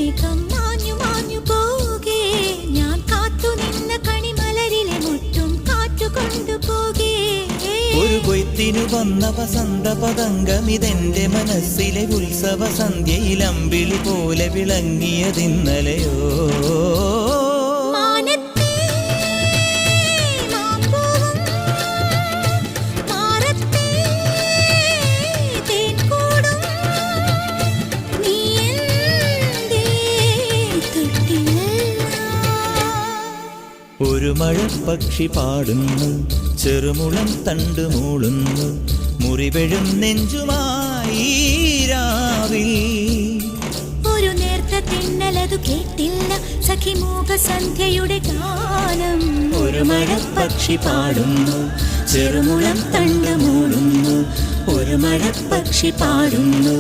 മേഘം മാഞ്ഞു മാഞ്ഞു പോകേ, ഞാൻ കാത്തു നിന്ന കണിമലരിലെ മുറ്റും കാറ്റു കൊണ്ടുപോകേ. ഒരു കൊയ്ത്തിനു വന്ന വസന്ത പതംഗമിതെന്റെ മനസ്സിലെ ഉത്സവ സന്ധ്യയിൽ അമ്പിളി പോലെ വിളങ്ങിയതിന്നലെയോ. ഒരു മഴപ്പക്ഷി പാടുന്നു, ചെറുമുളം തണ്ട് മൂളുന്നു, മുറിവെഴും നെഞ്ചുമായി രാവിൽ. ഒരു നേർത്ത തിന്നലതു കേട്ടില്ല സഖിമൂക സന്ധ്യയുടെ ഗാനം. ഒരു മഴപ്പക്ഷി പാടുന്നു, ചെറുമുളം തണ്ട് മൂളുന്നു, ഒരു മഴപ്പക്ഷി പാടുന്നു.